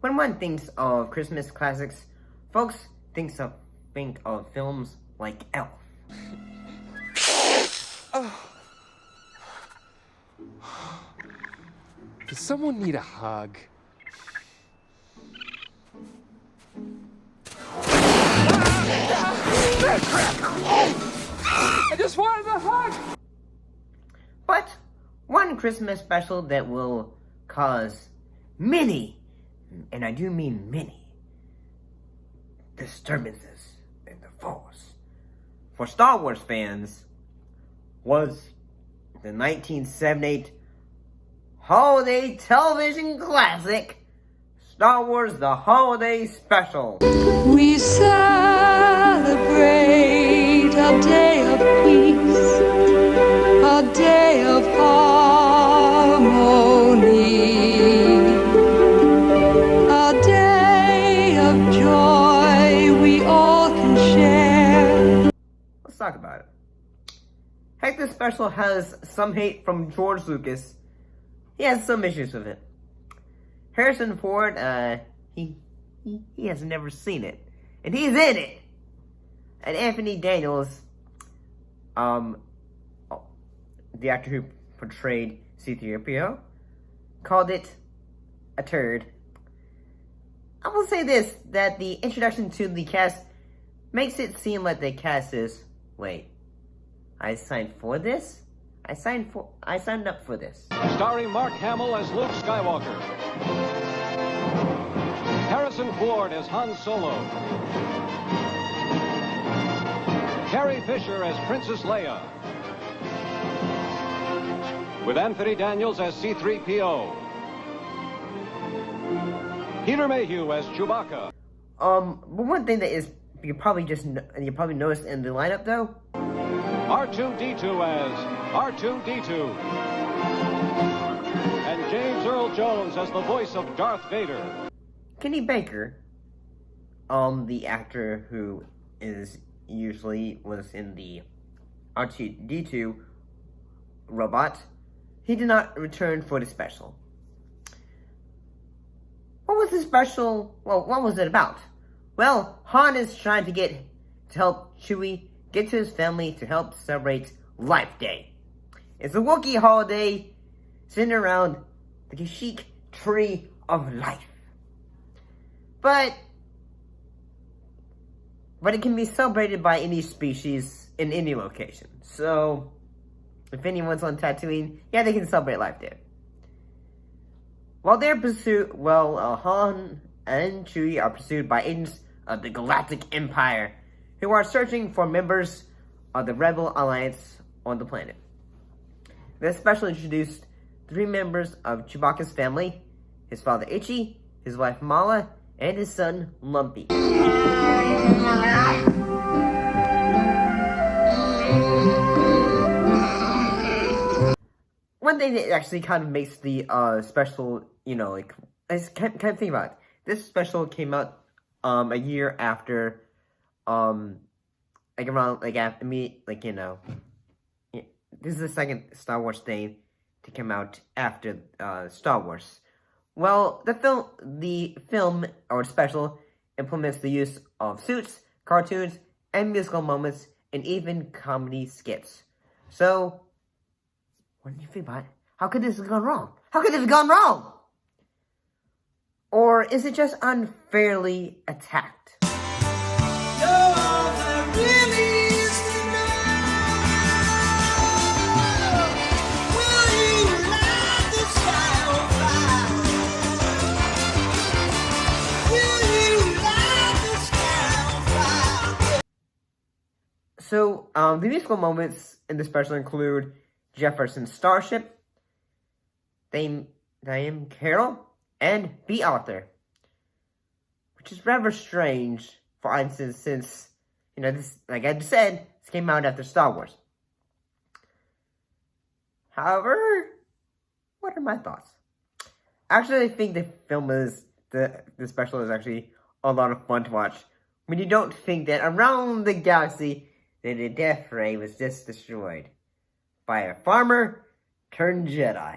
When one thinks of Christmas classics, folks think of films like Elf. Does someone need a hug? I just wanted a hug! But one Christmas special that will cause many, and I do mean many, disturbances in the Force for Star Wars fans was the 1978 holiday television classic, Star Wars The Holiday Special. We celebrate a day of peace, a day of harmony, a day of joy we all can share. Let's talk about it. Heck, this special has some hate from George Lucas. He has some issues with it. Harrison Ford, he has never seen it, and he's in it. And Anthony Daniels, the actor who portrayed C-3PO, called it a turd. I will say this, that the introduction to the cast makes it seem like the cast is, wait, I signed for this? I signed up for this. Starring Mark Hamill as Luke Skywalker. Harrison Ford as Han Solo. Carrie Fisher as Princess Leia. With Anthony Daniels as C-3PO. Peter Mayhew as Chewbacca. But one thing that is you probably noticed in the lineup though, R2-D2 as R2-D2. And James Earl Jones as the voice of Darth Vader. Kenny Baker, the actor who was in the R2-D2 robot, he did not return for the special. What was the special? Well, what was it about? Well, Han is trying to help Chewie get to his family to help celebrate Life Day. It's a Wookiee holiday sitting around the Kashyyyk Tree of Life. But it can be celebrated by any species in any location. So, if anyone's on Tatooine, yeah, they can celebrate Life Day. While Han and Chewie are pursued by agents of the Galactic Empire, who are searching for members of the Rebel Alliance on the planet. This special introduced 3 members of Chewbacca's family: his father Itchy, his wife Mala, and his son Lumpy. One thing that actually kind of makes the special, I kind of think about it. This special came out a year after, this is the second Star Wars thing to come out after Star Wars. Well, the film or special implements the use of suits, cartoons, and musical moments, and even comedy skits. So, what do you think about it? How could this have gone wrong? How could this have gone wrong? Or is it just unfairly attacked? So, the musical moments in the special include Jefferson's Starship, Diane Carroll, and Bea Arthur. Which is rather strange, for instance, since, this, like I just said, this came out after Star Wars. However, what are my thoughts? Actually, I think the special is actually a lot of fun to watch when you don't think that around the galaxy that the Death Ray was just destroyed by a farmer turned Jedi.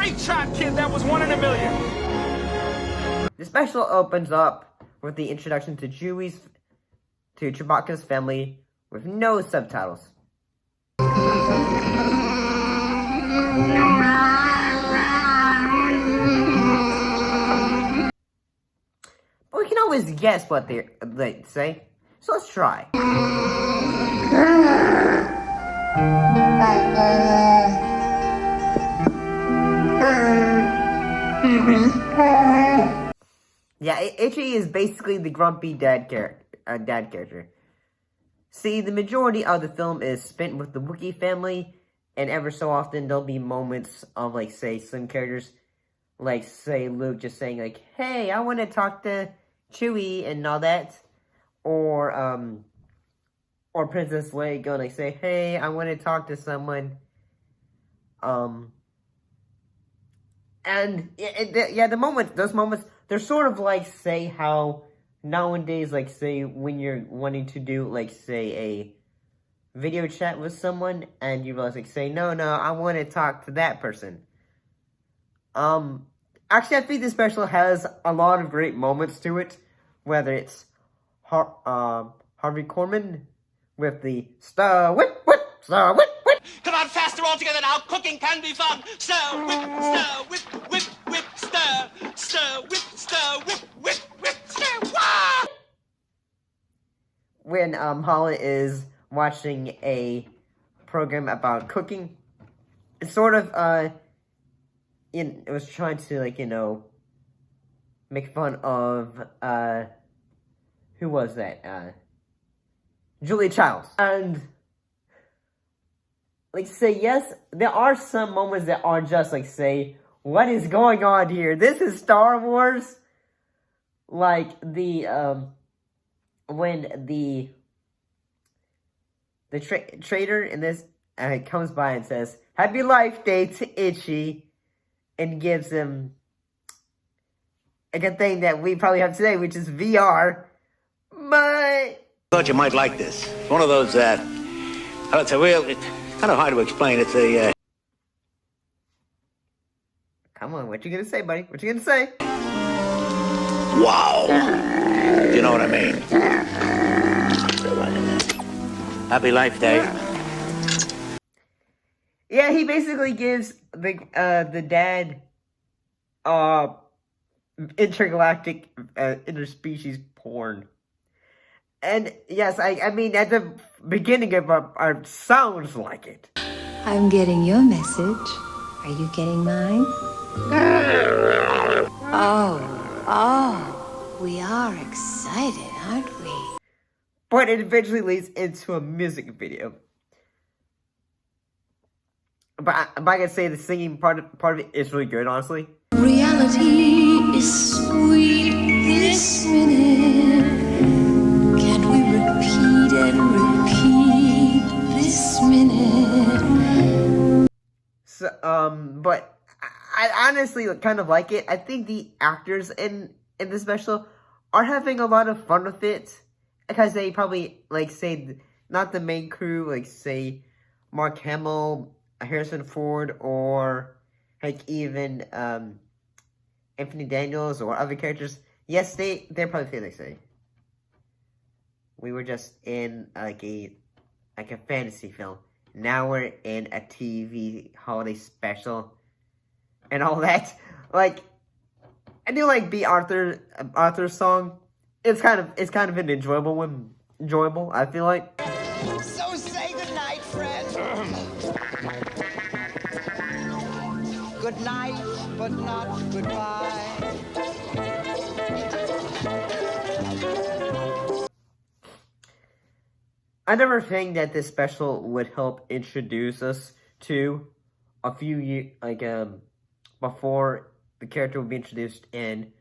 Great shot, kid. That was 1 in a million. The special opens up with the introduction to Chewbacca's family with no subtitles. But we can always guess what they say, so let's try. Yeah, Itchy is basically the grumpy dad character. See, the majority of the film is spent with the Wookiee family, and ever so often there'll be moments of, like, say, some characters, like, say, Luke just saying, like, hey, I want to talk to Chewie and all that, or Princess Leia going, like, say, hey, I want to talk to someone, and, yeah, those moments, they're sort of like, say, how nowadays, like, say, when you're wanting to do, like, say, a video chat with someone, and you realize, like, say, no, I want to talk to that person. Actually, I think this special has a lot of great moments to it, whether it's Harvey Korman with the stir, whip, stir, whip. Come on, faster all together now. Cooking can be fun. Stir, whip, stir, whip, stir. Wah! When Holland is watching a program about cooking, it's sort of it was trying to, like, you know, make fun of who was that? Julia Childs. And, like, say, yes, there are some moments that are just, like, say, what is going on here? This is Star Wars. Like, when the trader in this comes by and says, Happy Life Day to Itchy, and gives him a good thing that we probably have today, which is VR. But Thought you might like this. It's one of those, it's kind of hard to explain. It's a, Come on, what you gonna say, buddy? What you gonna say? wow. You know what I mean? Happy Life Day. Yeah, he basically gives the dad intergalactic interspecies porn. And yes, I mean, at the beginning of our sounds like it. I'm getting your message. Are you getting mine? Oh, we are excited, aren't we? But it eventually leads into a music video. But I gotta say, the singing part of it is really good, honestly. Reality is sweet this minute. Can't we repeat and repeat this minute? So, but I honestly kind of like it. I think the actors in the special are having a lot of fun with it. Because they probably, like, say, not the main crew, like, say, Mark Hamill, Harrison Ford, or, like, even, Anthony Daniels, or other characters. Yes, they're probably feeling, like, say, we were just in, like a fantasy film. Now we're in a TV holiday special, and all that. Like, I do like B. Arthur's song. It's kind of an enjoyable one. Enjoyable, I feel like. So say goodnight, friend. Good night, but not goodbye. I never think that this special would help introduce us to a few years, like, before the character would be introduced in,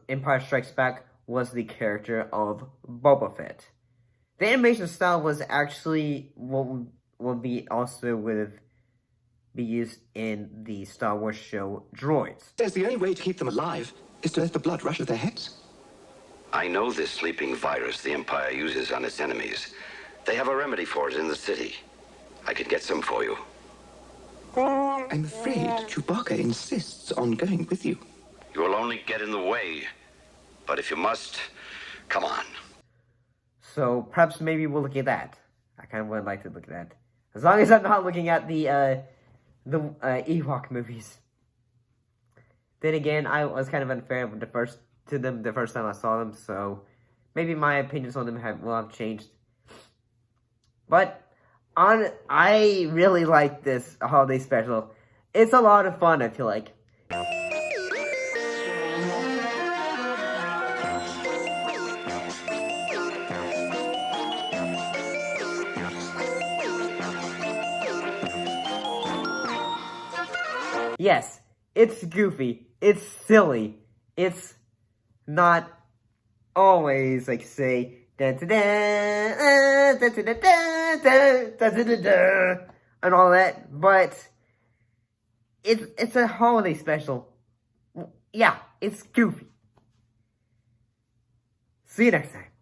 Empire Strikes Back, was the character of Boba Fett. The animation style was actually what would be used in the Star Wars show Droids. Says the only way to keep them alive is to let the blood rush to their heads. I know this sleeping virus the Empire uses on its enemies. They have a remedy for it in the city. I could get some for you. I'm afraid Chewbacca insists on going with you. You will only get in the way. But if you must, come on. So perhaps maybe we'll look at that. I kind of would like to look at that. As long as I'm not looking at the Ewok movies. Then again, I was kind of unfair with the first time I saw them, so maybe my opinions on them will have changed. But I really like this holiday special. It's a lot of fun, I feel like. Yes, it's goofy, it's silly, it's not always, like, say, and all that, but it's a holiday special. Yeah, it's goofy. See you next time.